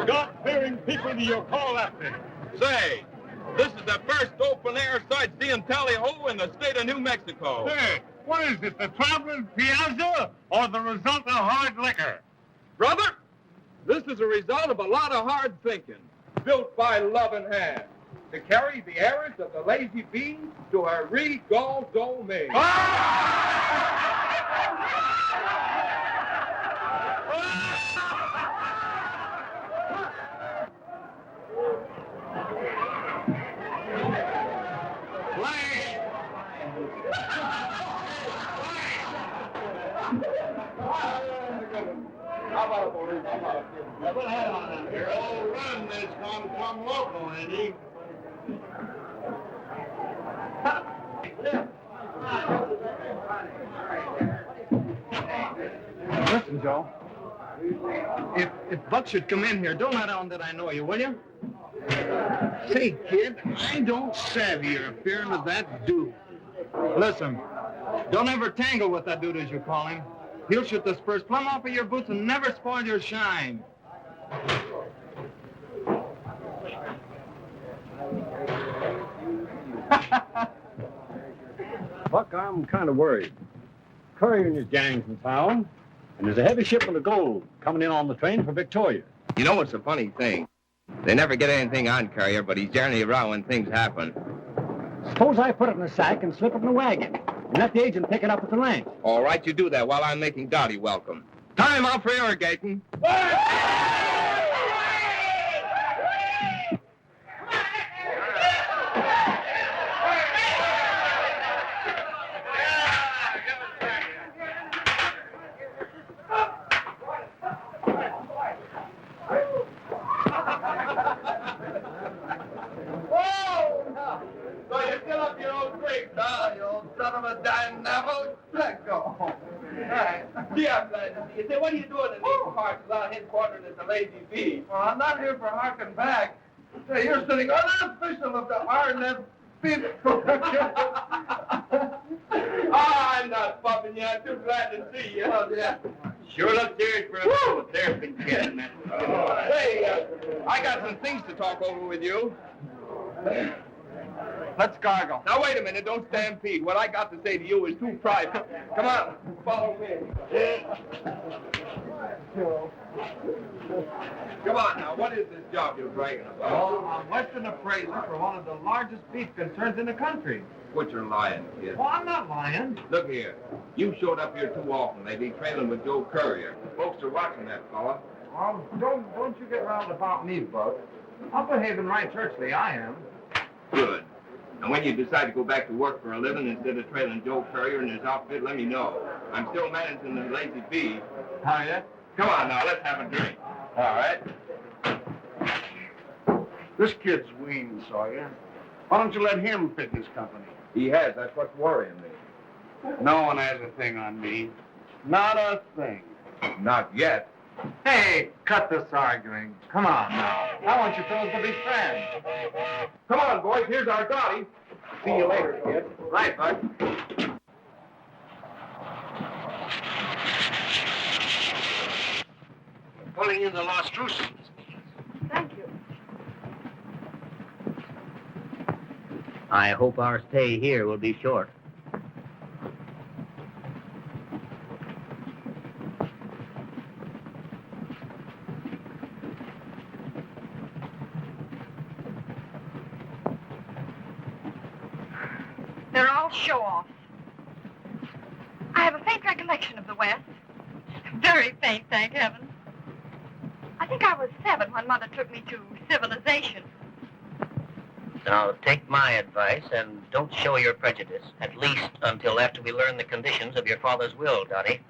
God-fearing people do you call after? Say, this is the first open-air sightseeing tally-ho in the state of New Mexico. Say, what is it, the traveling piazza or the result of hard liquor? Brother, this is a result of a lot of hard thinking, built by loving hands, to carry the errors of the lazy bee to her regal domain. Your old run is going to come local, ain't he? Listen, Joe. If Buck should come in here, don't let on that I know you, will you? Say, kid, I don't savvy your affair with that dude. Listen, don't ever tangle with that dude, as you call him. He'll shoot the spurs plumb off of your boots and never spoil your shine. Buck, I'm kind of worried. Curry and his gang's in town, and there's a heavy shipment of gold coming in on the train for Victoria. You know what's a funny thing? They never get anything on Carrier, but he's generally around when things happen. Suppose I put it in a sack and slip it in the wagon, and let the agent pick it up at the ranch. All right, you do that while I'm making Dottie welcome. Time out for irrigating. Say, what are you doing in these parts without headquarters at the Lazy Bee? Well, I'm not here for harking back. Say, you're sitting unofficial of the RNF beef production. I'm not pumping you. I'm too glad to see you. Oh, yeah. Sure look serious for a fool there, big kid. Hey, I got some things to talk over with you. Let's gargle. Now, wait a minute. Don't stampede. What I got to say to you is too private. Come on. follow me. Come on now, what is this job you're bragging about? Well, I'm Western appraiser for one of the largest beef concerns in the country. Quit your lying, kid. Well, I'm not lying. Look here. You showed up here too often lately, trailing with Joe Courier. Folks are watching that fella. Well, don't you get riled about me, Buck. I'm behaving right churchly, I am. Good. And when you decide to go back to work for a living instead of trailing Joe Courier and his outfit, let me know. I'm still managing the Lazy Bee. How ya? Come on now, let's have a drink. All right. This kid's weaned, Sawyer. Why don't you let him fit his company? He has. That's what's worrying me. No one has a thing on me. Not a thing. Not yet. Hey, cut this arguing. Come on now. I want you fellas to be friends. Come on, boys. Here's our Dottie. See you later, kid. Right, Buck. Pulling in the Las Cruces. Thank you. I hope our stay here will be short. They're all show-offs. I have a faint recollection of the West. Very faint, thank heaven. I think I was 7 when Mother took me to civilization. Now, take my advice and don't show your prejudice, at least until after we learn the conditions of your father's will, Dottie.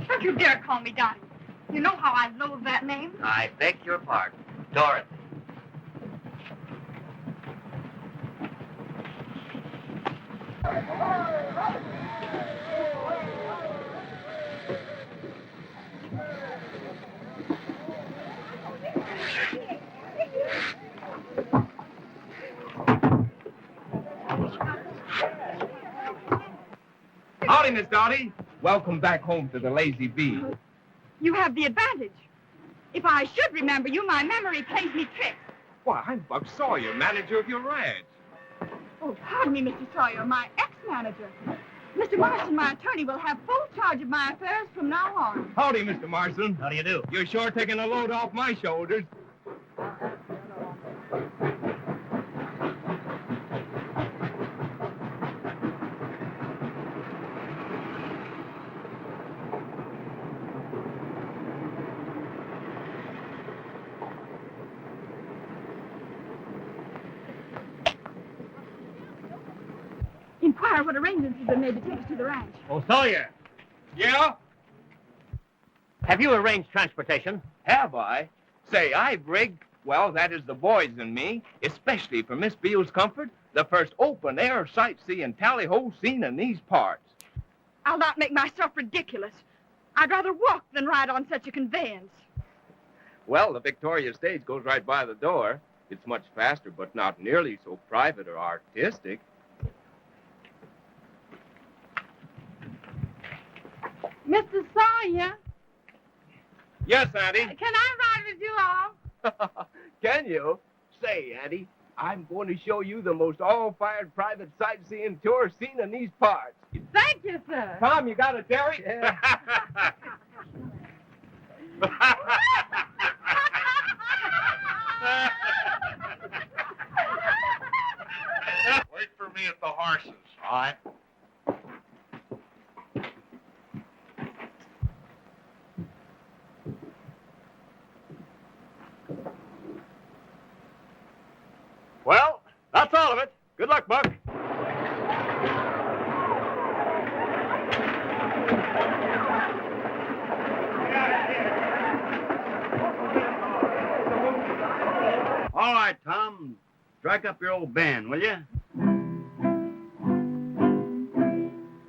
Don't you dare call me Dottie. You know how I loathe that name. I beg your pardon. Dorothy. Howdy, Miss Dottie. Welcome back home to the Lazy Bee. You have the advantage. If I should remember you, my memory plays me tricks. Why, I'm Buck Sawyer, manager of your ranch. Oh, pardon me, Mr. Sawyer, my ex-manager. Mr. Marston, my attorney, will have full charge of my affairs from now on. Howdy, Mr. Marston. How do you do? You're sure taking a load off my shoulders. Inquire what arrangements have been made to take us to the ranch. Oh, Sawyer, Yeah? have you arranged transportation? Have I? Say, I've rigged, well, that is the boys and me, especially for Miss Beale's comfort, the first open-air sightseeing tally-ho scene in these parts. I'll not make myself ridiculous. I'd rather walk than ride on such a conveyance. Well, the Victoria stage goes right by the door. It's much faster, but not nearly so private or artistic. Mr. Sawyer, Yes, Auntie. can I ride with you all? Can you? Say, Auntie, I'm going to show you the most all-fired private sightseeing tour seen in these parts. Thank you, sir. Tom, you got it, Derry? Wait for me at the horses. All right. Well, that's all of it. Good luck, Buck. All right, Tom. Strike up your old band, will you?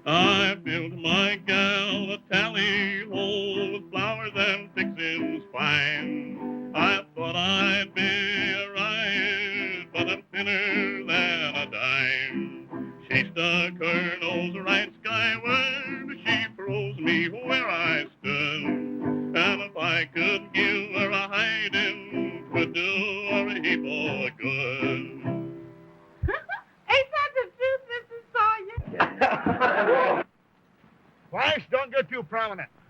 I built my gal a tally-ho with flowers and fixings fine. I thought I'd be a rise, but I'm thinner than a dime. She stuck her nose right skyward, she froze me where I stood. And if I could give her a hiding, 'twould do her a heap of good. Ain't that the truth, Mr. Sawyer?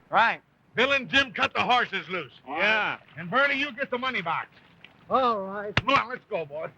Right. Bill and Jim cut the horses loose. Yeah. And Bernie, you get the money box. All right. Come on, let's go, boy.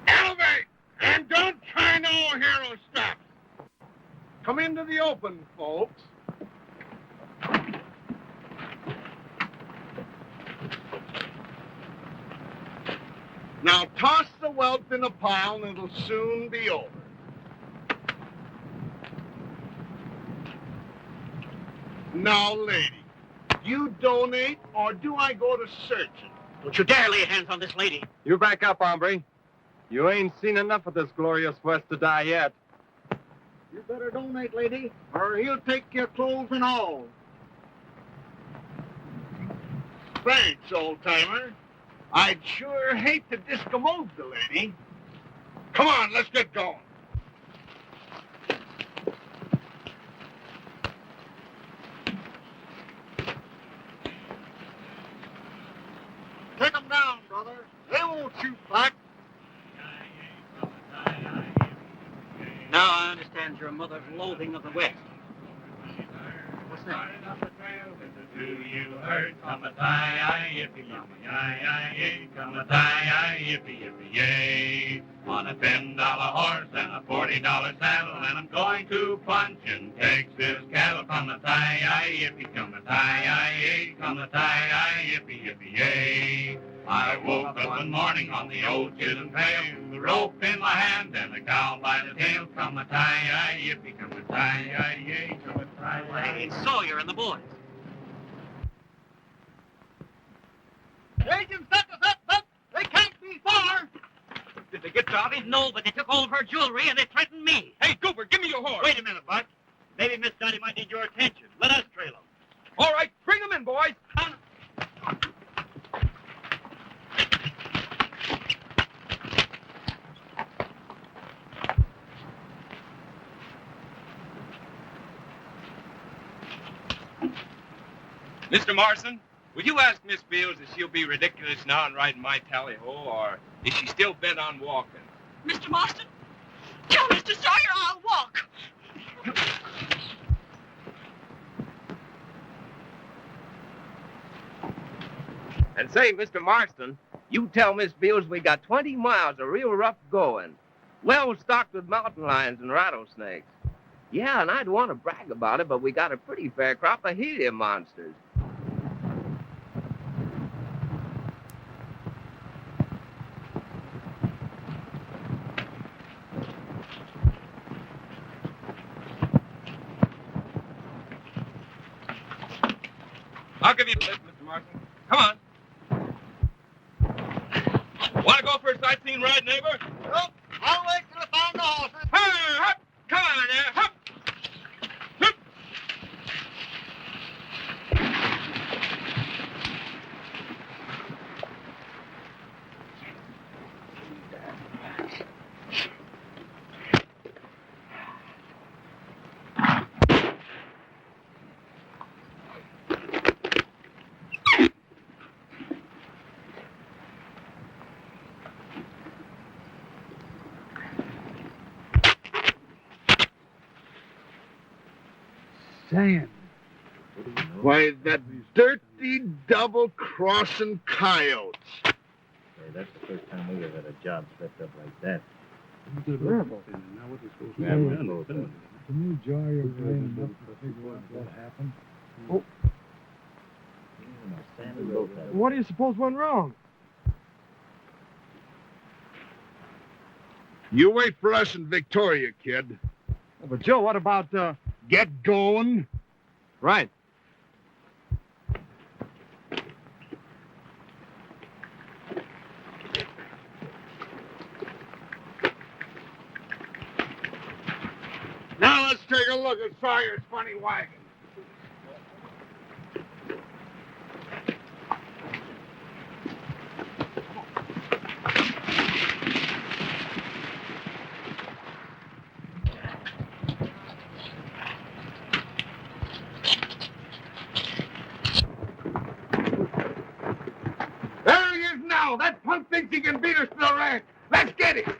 Elevate! And don't try no hero stuff. Come into the open, folks. Now toss the wealth in a pile and it'll soon be over. Now, lady, do you donate or do I go to searching? Don't you dare lay hands on this lady. You back up, hombre. You ain't seen enough of this glorious West to die yet. You better donate, lady, or he'll take your clothes and all. Thanks, old-timer. I'd sure hate to discommode the lady. Come on, let's get going. Take them down, brother. They won't shoot back. Now I understand your mother's loathing of the West. What's that? Do you heard? Come a tie, yippee, yippee, come a tie, yippee, yippee, yay. On a $10 horse and a $40 saddle, and I'm going to punch in Texas cattle. Come a tie, yippee, come a tie, come a tie, yippee, yippee, yay. I woke up one morning on the old Shilling trail, the rope in my hand and a cow by the tail. Come a tie, yippee, come a tie, yay, come a tie. It's Sawyer and the boys. Agent, set us up. They can't be far. Did they get Dorothy? No, but they took all of her jewelry and they threatened me. Hey, Cooper, give me your horse. Wait a minute, Buck. Maybe Miss Dottie might need your attention. Let us trail them. All right, bring them in, boys. Mr. Morrison, will you ask Miss Beals if she'll be ridiculous now and riding my tally-ho, or is she still bent on walking? Mr. Marston, tell Mr. Sawyer I'll walk. And say, Mr. Marston, you tell Miss Beals we got 20 miles of real rough going. Well stocked with mountain lions and rattlesnakes. Yeah, and I'd want to brag about it, but we got a pretty fair crop of helium monsters. I'll give you a lift, Mr. Marston. Come on. Want to go for a sightseeing ride, neighbor? Nope. I'll wait till I find the horses. Hop! Come on there. Hop! Hup. Saying. Why, that dirty double-crossing coyotes. Hey, that's the first time we ever had a job slipped up like that. Rambo. Can you jar your brain enough to figure out what happened? Oh. What do you suppose went wrong? You wait for us in Victoria, kid. Oh, but Joe, what about, Get going. Right. Now let's take a look at Sawyer's funny wagon. There he is now. That punk thinks he can beat us to the ranch. Let's get him.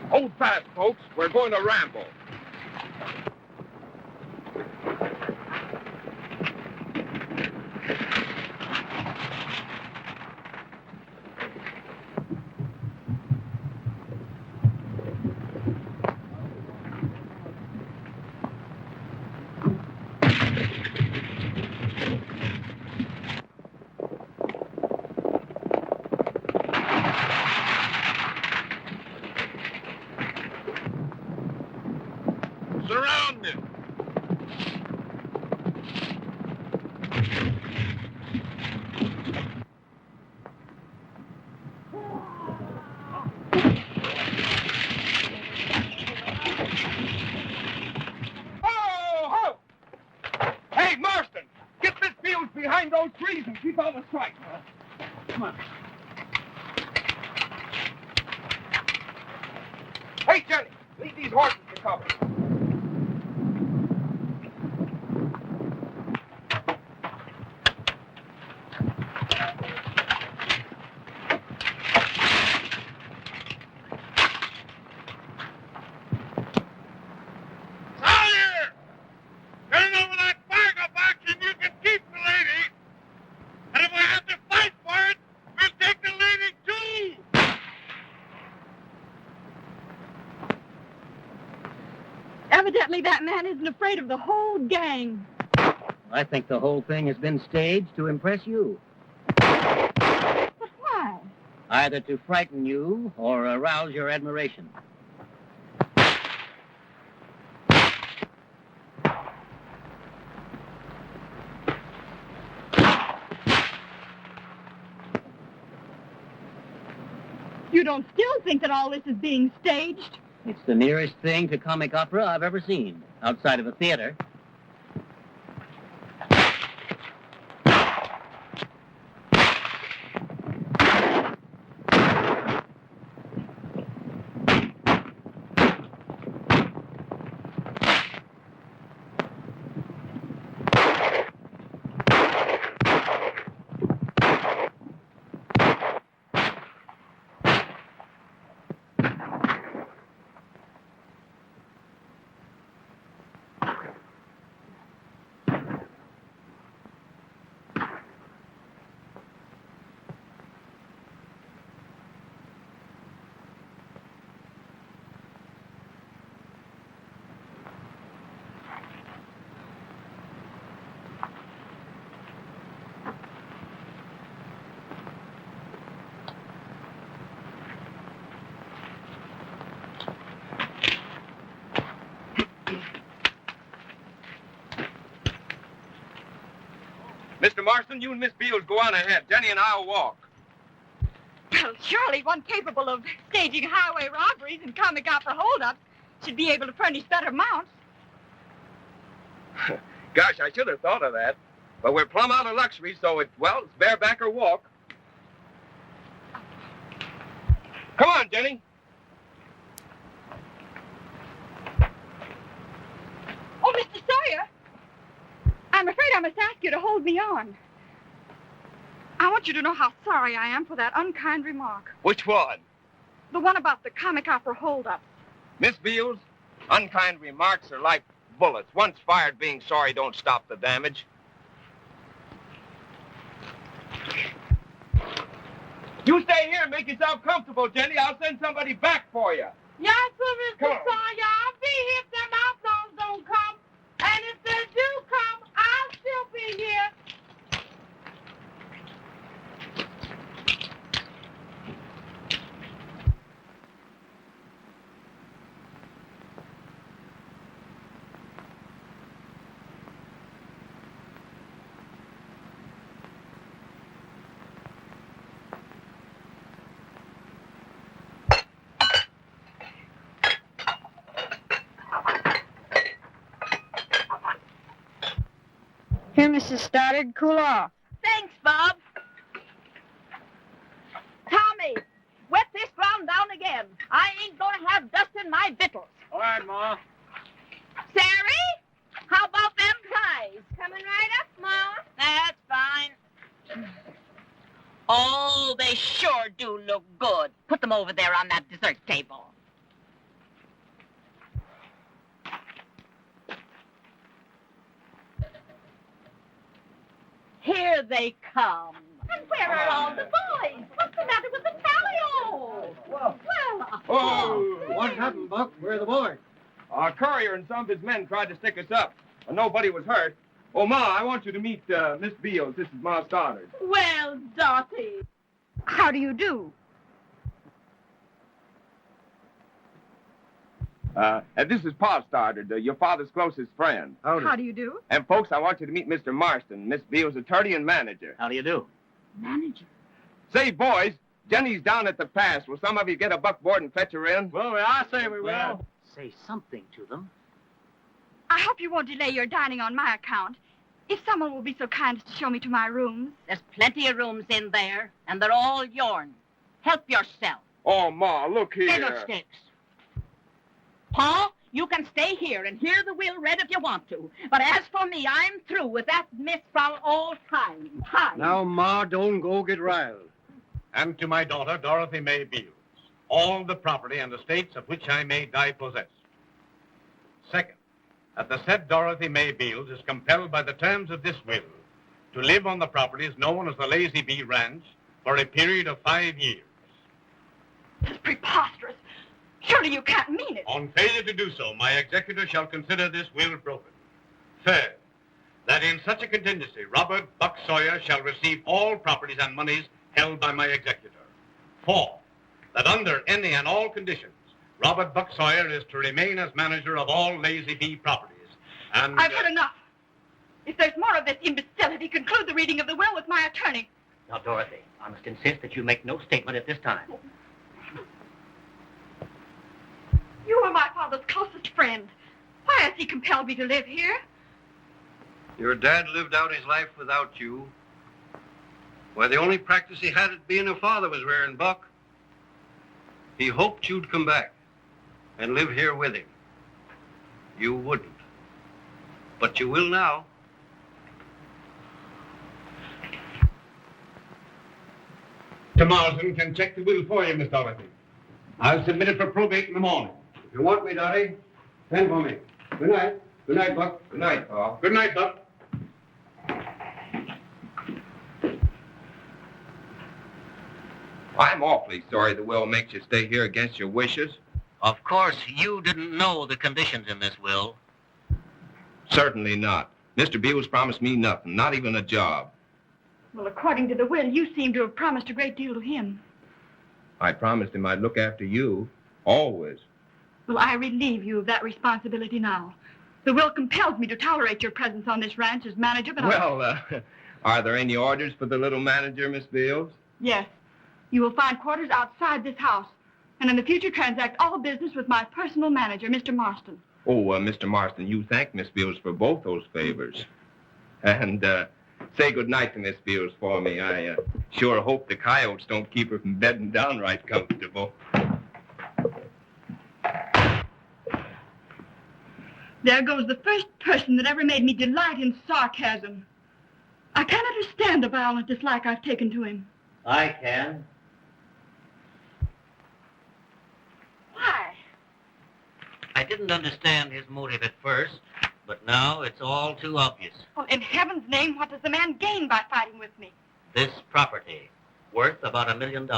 Hold fast, folks. We're going to Rambo. Surround him. Oh! Hey, Marston! Get Miss Fields behind those trees and keep out of sight. Come on. Hey, Jenny! Lead these horses to cover. Sawyer! Turn over that cargo box and you can keep the lady. And if we have to fight for it, we'll take the lady too. Evidently, that man isn't afraid of the whole gang. I think the whole thing has been staged to impress you. But why? Either to frighten you or arouse your admiration. You don't still think that all this is being staged? It's the nearest thing to comic opera I've ever seen, outside of a theater. Mr. Marston, you and Miss Beals go on ahead. Jenny and I'll walk. Well, surely one capable of staging highway robberies and comic opera holdups should be able to furnish better mounts. Gosh, I should have thought of that. But we're plumb out of luxury, so it's bareback or walk. Come on, Jenny. Oh, Mr. Sawyer! I'm afraid I must ask you to hold me on. I want you to know how sorry I am for that unkind remark. Which one? The one about the comic opera holdup. Miss Beals, unkind remarks are like bullets. Once fired, being sorry don't stop the damage. You stay here and make yourself comfortable, Jenny. I'll send somebody back for you. Yes, sir, Come Mr. on. Sawyer. I'll be here if them outlaws don't come. And if they do come, I'll still be here. Here, Mrs. Stoddard, cool off. Thanks, Bob. Tommy, wet this ground down again. I ain't gonna have dust in my victuals. All right, Ma. Sari, how about them pies? Coming right up, Ma. That's fine. Oh, they sure do look good. Put them over there on that dessert table. Here they come. And where are all the boys? What's the matter with the tally-o? Well, Oh! What happened, Buck? Where are the boys? Our courier and some of his men tried to stick us up. But nobody was hurt. Oh, Ma, I want you to meet Miss Beals. This is Ma Stoddard. well, Dorothy. How do you do? And this is Pa Stoddard, your father's closest friend. How do you do? And, folks, I want you to meet Mr. Marston, Miss Beals' attorney and manager. How do you do? Manager. Say, boys, Jenny's down at the pass. Will some of you get a buckboard and fetch her in? Well, I say we will. Say something to them. I hope you won't delay your dining on my account. If someone will be so kind as to show me to my rooms. There's plenty of rooms in there, and they're all yourn. Help yourself. Oh, Ma, look here. Fiddlesticks. Pa, you can stay here and hear the will read if you want to. But as for me, I'm through with that miss for all time. Hi. Now, Ma, don't go get riled. And to my daughter, Dorothy May Beals, all the property and estates of which I may die possessed. Second, that the said Dorothy May Beals is compelled by the terms of this will to live on the properties known as the Lazy Bee Ranch for a period of 5 years. That's preposterous. Surely you can't mean it. On failure to do so, my executor shall consider this will broken. Third, that in such a contingency, Robert Buck Sawyer shall receive all properties and monies held by my executor. Fourth, that under any and all conditions, Robert Buck Sawyer is to remain as manager of all Lazy Bee properties. And I've had enough. If there's more of this imbecility, conclude the reading of the will with my attorney. Now, Dorothy, I must insist that you make no statement at this time. You were my father's closest friend. Why has he compelled me to live here? Your dad lived out his life without you. Why, the only practice he had at being a father was rearing Buck. He hoped you'd come back and live here with him. You wouldn't. But you will now. Marsden can check the will for you, Miss Dorothy. I'll submit it for probate in the morning. If you want me, Dottie, send for me. Good night. Good night, Buck. Good night, Pa. Good night, Buck. I'm awfully sorry the will makes you stay here against your wishes. Of course, you didn't know the conditions in this will. Certainly not. Mr. Beals promised me nothing, not even a job. Well, according to the will, you seem to have promised a great deal to him. I promised him I'd look after you, always. Well, I relieve you of that responsibility now. The will compels me to tolerate your presence on this ranch as manager, but Are there any orders for the little manager, Miss Beals? Yes. You will find quarters outside this house, and in the future transact all business with my personal manager, Mr. Marston. Oh, Mr. Marston, you thank Miss Beals for both those favors. And say good night to Miss Beals for me. I sure hope the coyotes don't keep her from bedding down right comfortable. There goes the first person that ever made me delight in sarcasm. I can't understand the violent dislike I've taken to him. I can. Why? I didn't understand his motive at first, but now it's all too obvious. Well, in heaven's name, what does the man gain by fighting with me? This property. worth about $1 million.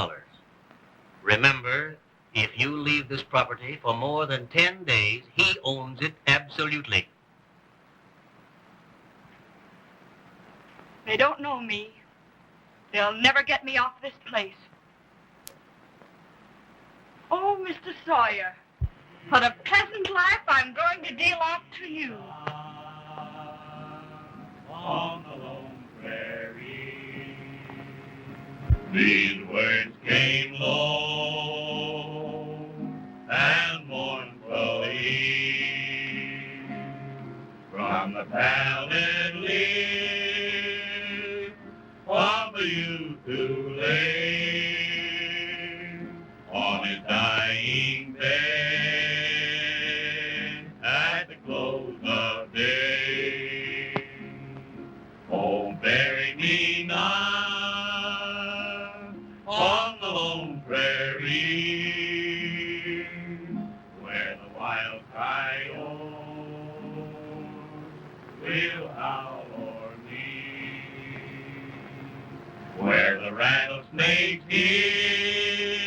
Remember, if you leave this property for more than 10 days, he owns it absolutely. They don't know me. They'll never get me off this place. Oh, Mr. Sawyer, what a pleasant life I'm going to deal off to you. On the lone prairie, these words came low and mournfully from the pallid lips of the youth who lay on his dying bed at the close of day. Oh, bury me now on the lone prairie, where the wild coyote will howl o'er me, where the rattlesnakes hiss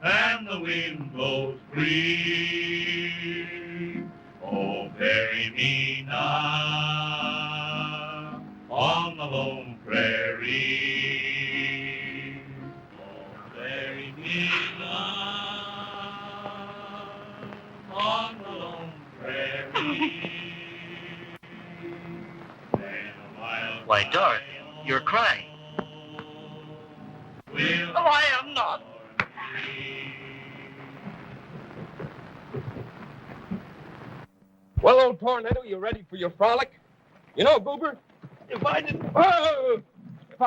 and the wind blows free. Oh, bury me now on the lone prairie. Oh, bury me now on the lone prairie. Why, Dorothy, you're crying. Oh, I am not. Well, old Tornado, you ready for your frolic? You know, Goober, if I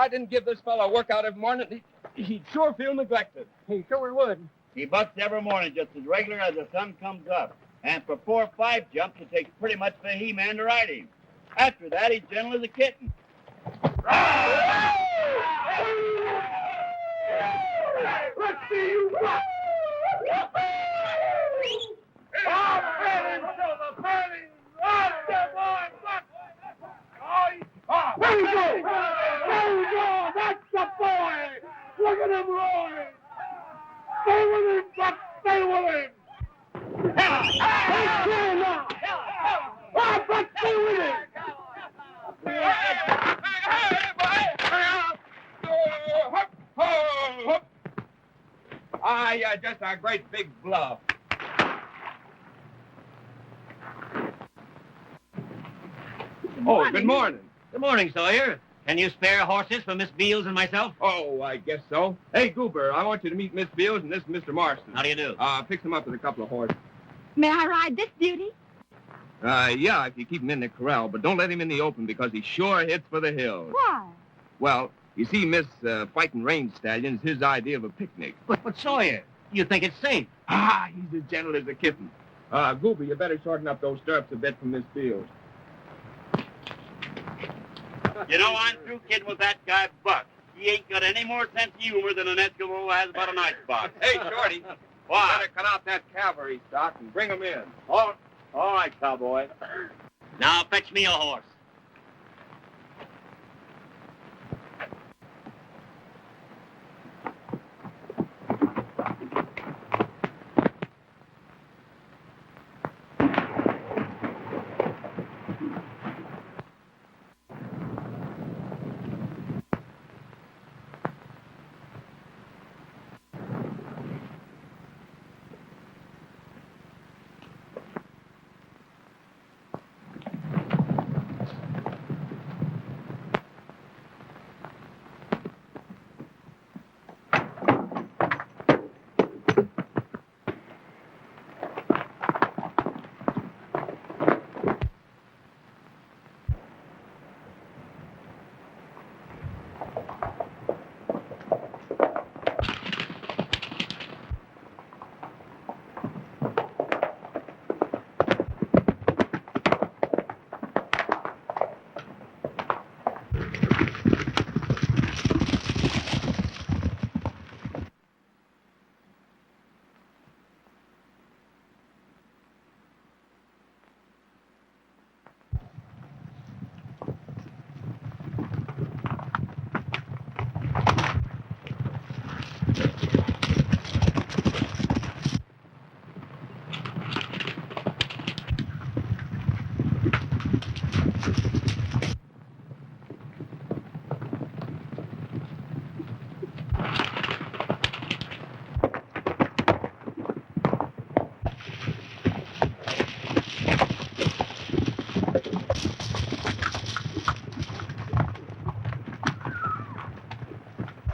didn't give this fellow a workout every morning, he'd sure feel neglected. He sure would. He busts every morning just as regular as the sun comes up. And for 4 or 5 jumps, it takes pretty much the he-man to ride him. After that, he's gentle as a kitten. Let's see you rock! I'm ready for the party! Rock the boy! There you go! There you go! That's the boy! Look at him roaring! Stay with him, Buck! Stay with him! He's clear now! Oh, Buck, stay with him! Yeah, just a great big bluff. Oh, good morning. Good morning, Sawyer. Can you spare horses for Miss Beals and myself? Oh, I guess so. Hey, Goober, I want you to meet Miss Beals and this is Mr. Marston. How do you do? Fix him up with a couple of horses. May I ride this beauty? Yeah, if you keep him in the corral, but don't let him in the open because he sure hits for the hills. Why? Well, you see, Miss Fighting Range Stallion's his idea of a picnic. But Sawyer, you think it's safe? He's as gentle as a kitten. Goober, you better shorten up those stirrups a bit for Miss Beals. You know, I'm through kidding with that guy, Buck. He ain't got any more sense of humor than an Eskimo has about an icebox. Hey, Shorty. What? You better cut out that cavalry stock and bring 'em in. All right, cowboy. Now fetch me a horse.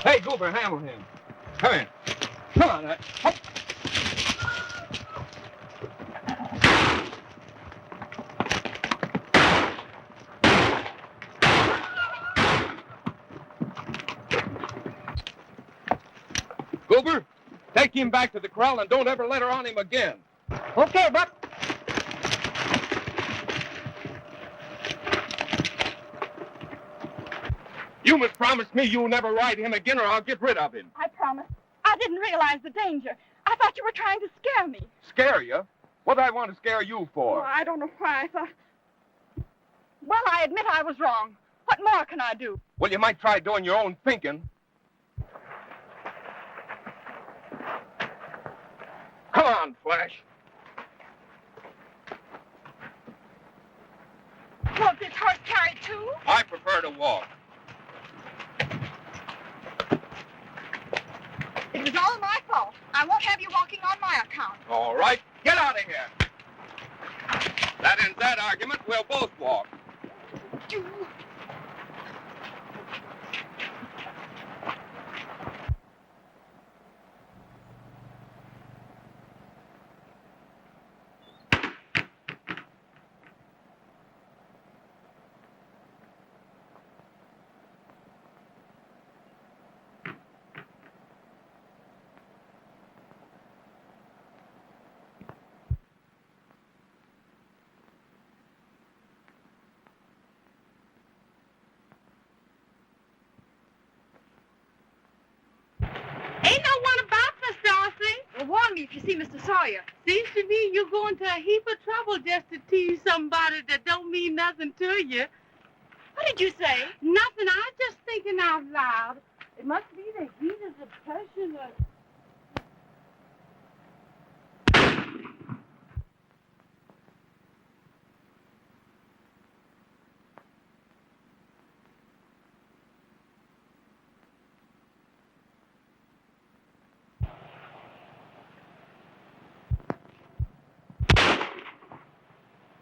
Hey, Goober, handle him. Come in. Come on, Hop. Goober, take him back to the corral and don't ever let her on him again. Okay, Buck. You must promise me you'll never ride him again or I'll get rid of him. I promise. I didn't realize the danger. I thought you were trying to scare me. Scare you? What do I want to scare you for? Oh, I don't know why I thought... Well, I admit I was wrong. What more can I do? Well, you might try doing your own thinking. Come on, Flash. Won't this horse carry two? I prefer to walk. It was all my fault. I won't have you walking on my account. All right, get out of here. That ends that argument. We'll both walk. Ain't no one about, Miss Dorothy. Well, warn me if you see Mr. Sawyer. Seems to me you're going to a heap of trouble just to tease somebody that don't mean nothing to you. What did you say? Nothing. I'm just thinking out loud. It must be the heat of the passion of...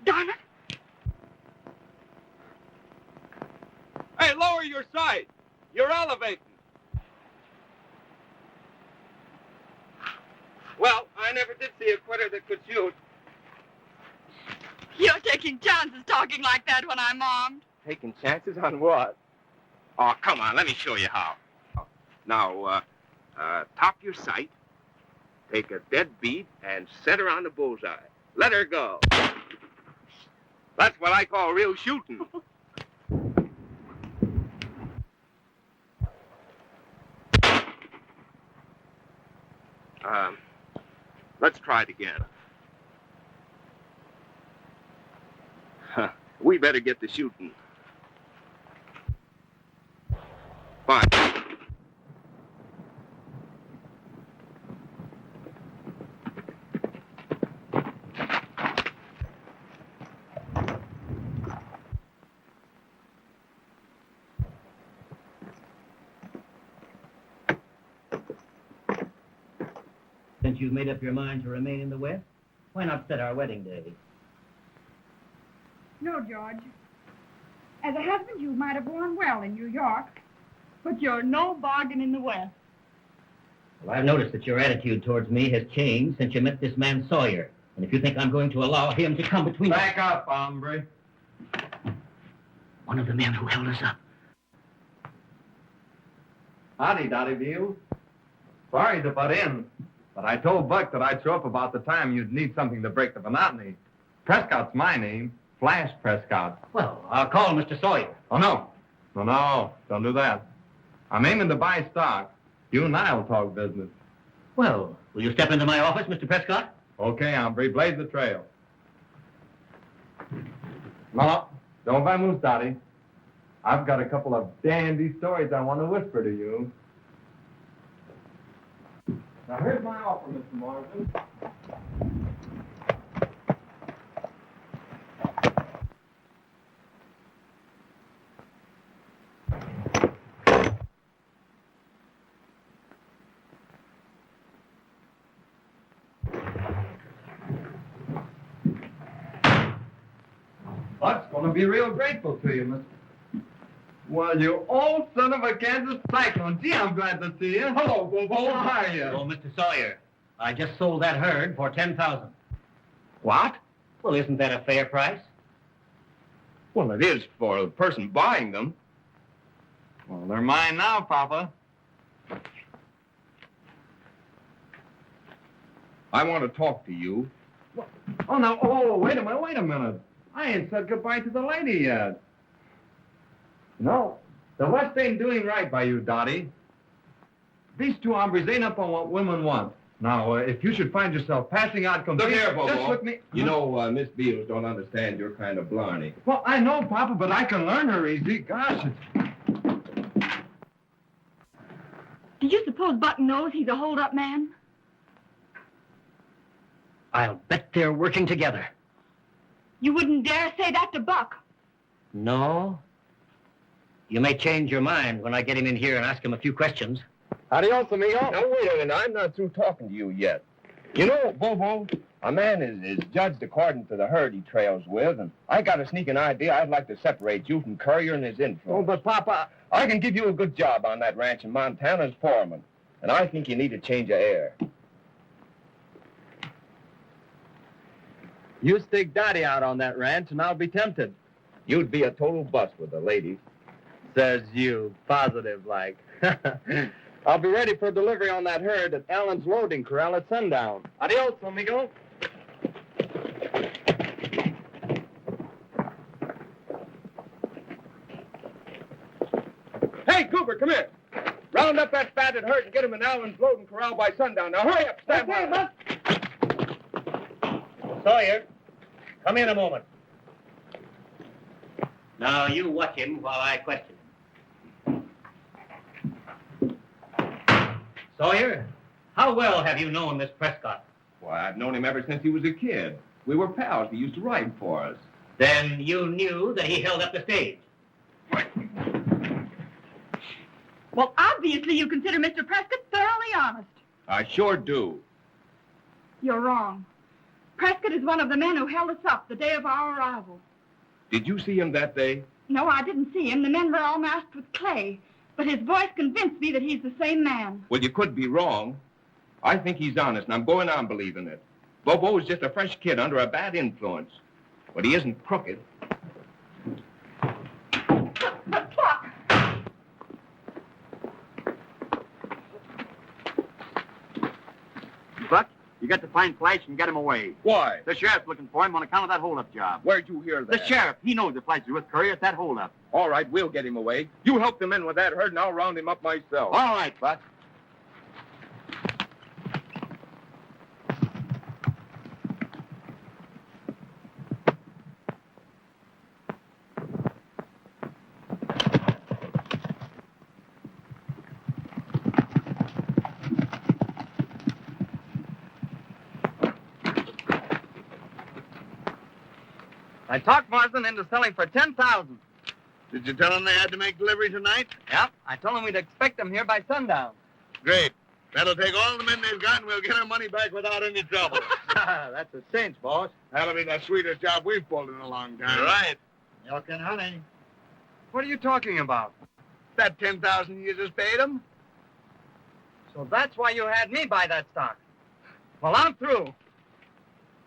Darn it. Hey, lower your sight. You're elevating. Well, I never did see a quitter that could shoot. You're taking chances talking like that when I'm armed. Taking chances on what? Oh, come on, let me show you how. Now, top your sight, take a dead bead, and set her on the bullseye. Let her go. That's what I call real shooting. Let's try it again. We better get to shooting. Fine. Since you've made up your mind to remain in the West, why not set our wedding day? No, George. As a husband, you might have gone well in New York, but you're no bargain in the West. Well, I've noticed that your attitude towards me has changed since you met this man Sawyer. And if you think I'm going to allow him to come between... Back up, hombre. One of the men who held us up. Howdy, Dottie Beale. Sorry to butt in, but I told Buck that I'd show up about the time you'd need something to break the monotony. Prescott's my name, Flash Prescott. Well, I'll call Mr. Sawyer. Oh, no. No, don't do that. I'm aiming to buy stock. You and I'll talk business. Well, will you step into my office, Mr. Prescott? Okay, hombre, blaze the trail. No, don't vamoose, Dottie. I've got a couple of dandy stories I want to whisper to you. Now, here's my offer, Mr. Morrison. Buck's going to be real grateful to you, Mr. Well, you old son of a Kansas cyclone. Gee, I'm glad to see you. Hello, Bobo. How are you? Oh, Mr. Sawyer, I just sold that herd for $10,000. What? Well, isn't that a fair price? Well, it is for the person buying them. Well, they're mine now, Papa. I want to talk to you. Oh, now, wait a minute. I ain't said goodbye to the lady yet. No, the West ain't doing right by you, Dottie. These two hombres ain't up on what women want. Now, if you should find yourself passing out complete... Look here, Bobo. Just look me... You know, Miss Beals don't understand your kind of blarney. Well, I know, Papa, but I can learn her easy. Gosh, Do you suppose Button knows he's a hold-up man? I'll bet they're working together. You wouldn't dare say that to Buck. No. You may change your mind when I get him in here and ask him a few questions. Adios, amigo. Now, wait a minute. I'm not through talking to you yet. You know, Bobo, a man is judged according to the herd he trails with, and I got a sneaking idea I'd like to separate you from Courier and his influence. Oh, but Papa... I can give you a good job on that ranch in Montana as foreman, and I think you need a change of air. You stick Dottie out on that ranch, and I'll be tempted. You'd be a total bust with the ladies. Says you, positive like. I'll be ready for delivery on that herd at Allen's loading corral at sundown. Adios, amigo. Hey, Cooper, come here. Round up that fatted herd and get him in Allen's loading corral by sundown. Now, hurry up. Stand by. Sawyer, come in a moment. Now, you watch him while I question him. Sawyer, how well have you known Miss Prescott? Why, I've known him ever since he was a kid. We were pals. He used to ride for us. Then you knew that he held up the stage. Well, obviously you consider Mr. Prescott thoroughly honest. I sure do. You're wrong. Prescott is one of the men who held us up the day of our arrival. Did you see him that day? No, I didn't see him. The men were all masked with clay. But his voice convinced me that he's the same man. Well, you could be wrong. I think he's honest, and I'm going on believing it. Bobo is just a fresh kid under a bad influence. But he isn't crooked. But Pluck! Buck, you got to find Flash and get him away. Why? The sheriff's looking for him on account of that holdup job. Where'd you hear that? The sheriff, he knows that Flash is with Courier at that holdup. All right, we'll get him away. You help the men with that herd, and I'll round him up myself. All right, Buck. I talked Marsden into selling for $10,000. Did you tell them they had to make delivery tonight? Yep, I told him we'd expect them here by sundown. Great. That'll take all the men they've got, and we'll get our money back without any trouble. That's a cinch, boss. That'll be the sweetest job we've pulled in a long time. Right. Milk and honey. What are you talking about? That $10,000 you just paid them? So that's why you had me buy that stock. Well, I'm through.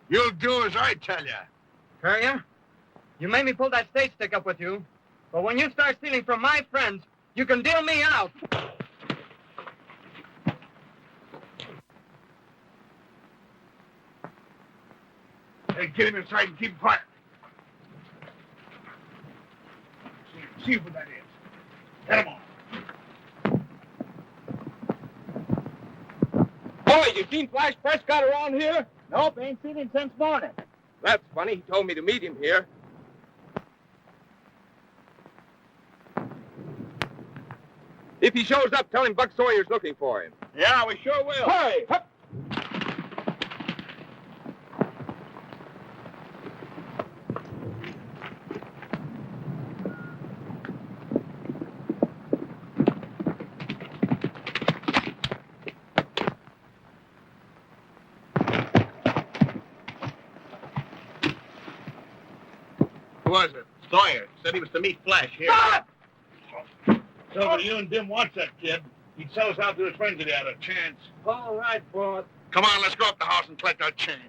You'll do as I tell you. Courier, you made me pull that stage stick up with you, but when you start stealing from my friends, you can deal me out. Hey, get him inside and keep him quiet. See what that is. Get him on. Boy, you seen Flash Prescott around here? Nope, ain't seen him since morning. That's funny. He told me to meet him here. If he shows up, tell him Buck Sawyer's looking for him. Yeah, we sure will. Hurry! Hup. Who was it? Sawyer. Said he was to meet Flash here. Stop! Silver, you and Dim watch that kid. He'd sell us out to his friends if he had a chance. All right, boss. Come on, let's go up the house and collect our change.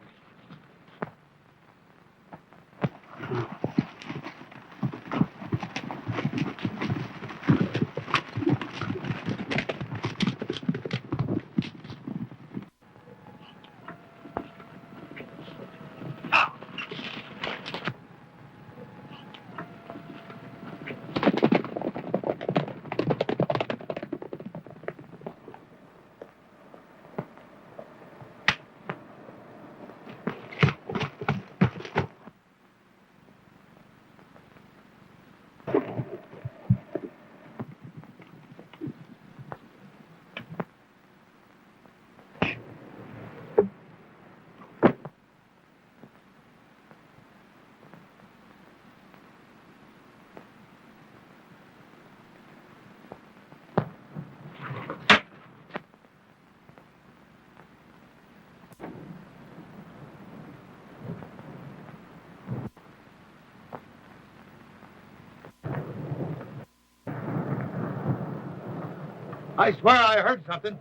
I swear I heard something.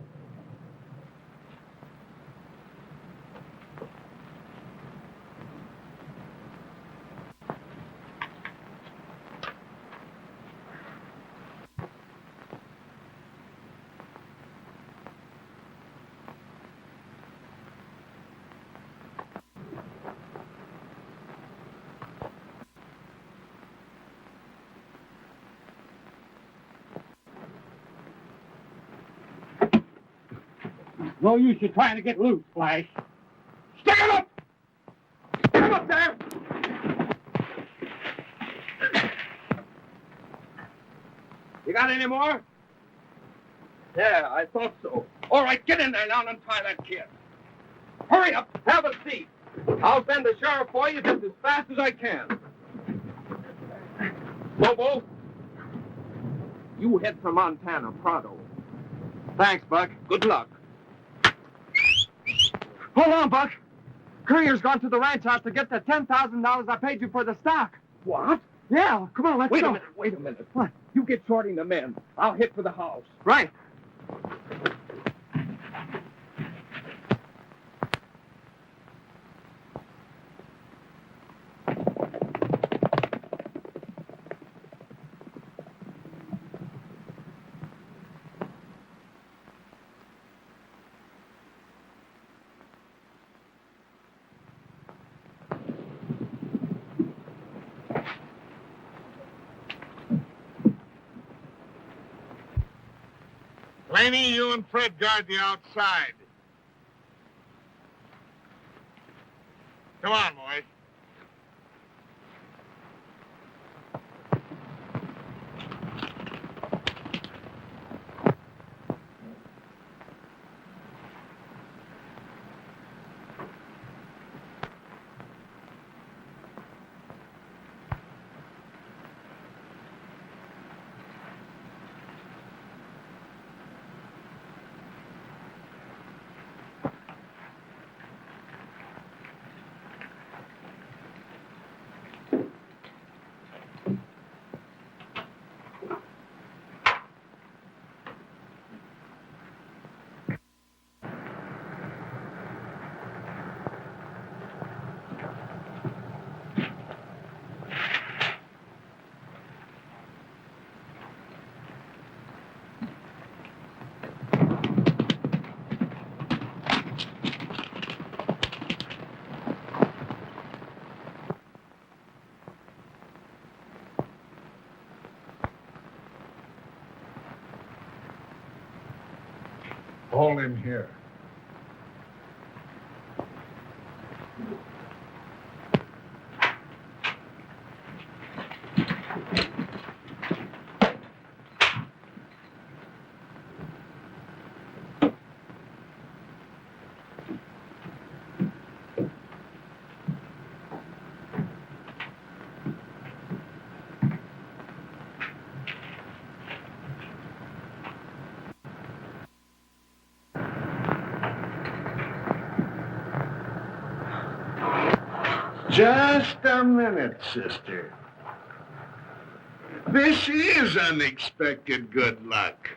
No use you trying to get loose, Flash. Stick him up! Stick him up there! You got any more? Yeah, I thought so. All right, get in there now and untie that kid. Hurry up, have a seat. I'll send the sheriff for you just as fast as I can. Bobo, you head for Montana pronto. Thanks, Buck. Good luck. Hold on, Buck. Courier's gone to the ranch house to get the $10,000 I paid you for the stock. What? Yeah, come on, let's go. Wait a minute. What? You get sorting the men. I'll hit for the house. Right. Laney, you and Fred guard the outside. Come on, boys. Hold him here. Just a minute, sister. This is unexpected good luck.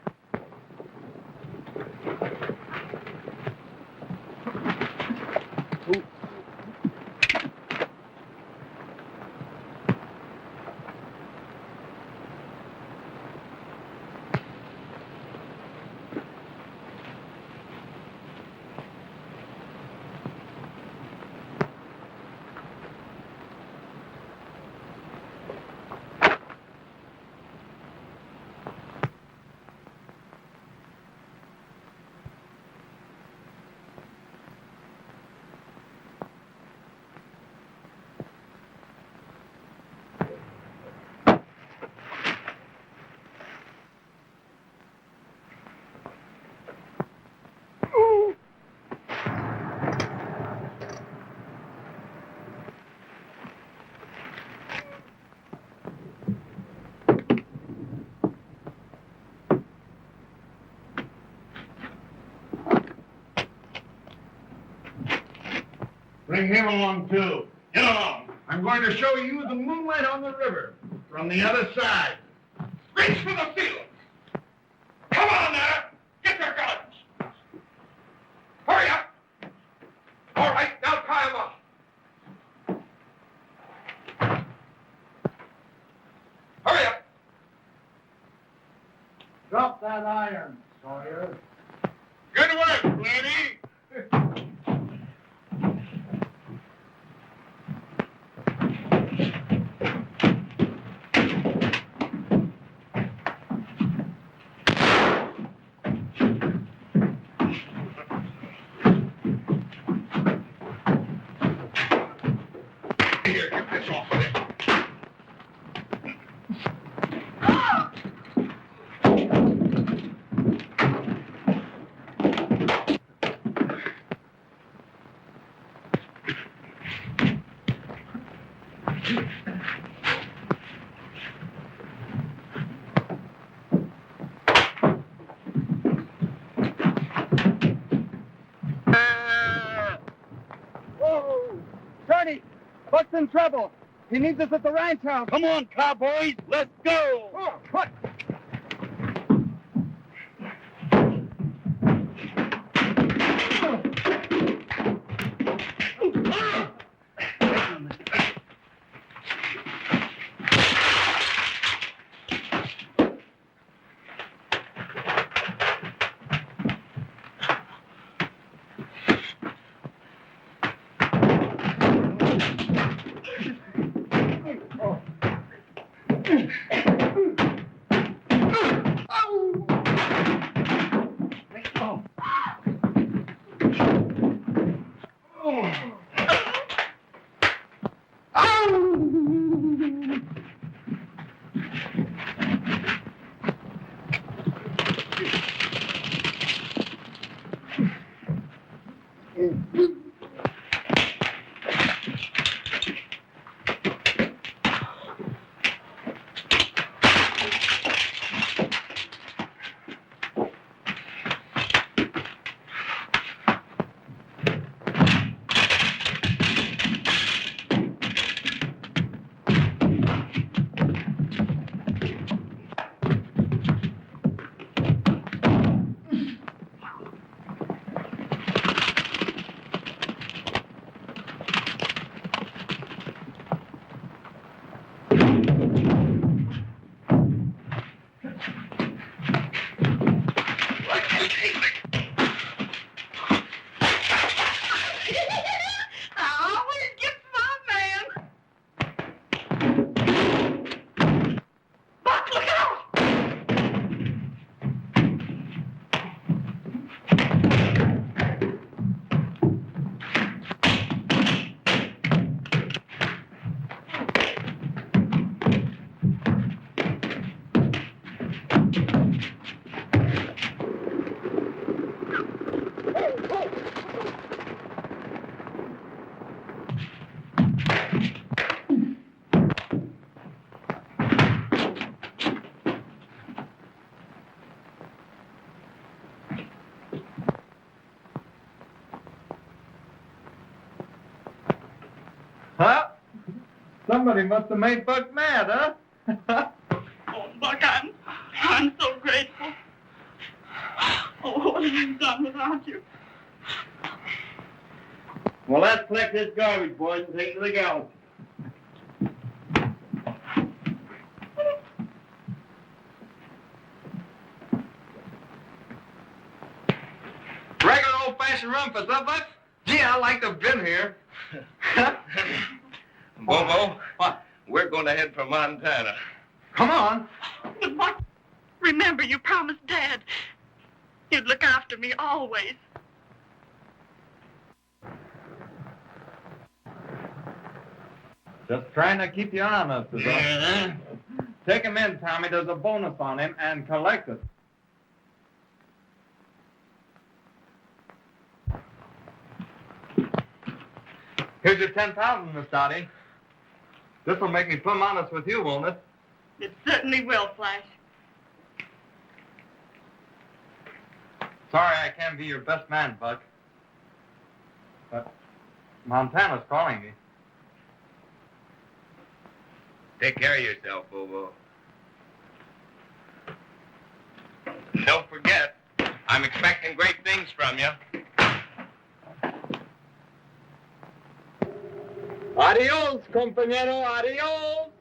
Bring him along, too. Get along. I'm going to show you the moonlight on the river from the other side. Race for the field! Come on there! Get your guns! Hurry up! All right, now tie him up. Hurry up! Drop that iron, Sawyer. Good work, lady! Here, get this off of it. Whoa! Johnny! Buck's in trouble. He needs us at the ranch house. Come on, cowboys, let's go! Oh, what? Huh? Somebody must have made Buck mad, huh? would have done without you. Well, let's collect this garbage, boys, and take it to the gallows. Regular old-fashioned rum for Buck? Gee, I like to have been here. Bobo, what? We're going to head for Montana. Come on. But Buck, remember, you promised Dad you'd look after me always. Just trying to keep you honest, is all. Take him in, Tommy. There's a bonus on him, and collect it. Here's your 10,000, Miss Dottie. This will make me plumb honest with you, won't it? It certainly will, Flash. Sorry I can't be your best man, Buck. But Montana's calling me. Take care of yourself, Bobo. Don't forget, I'm expecting great things from you. Adios, compañero, adios.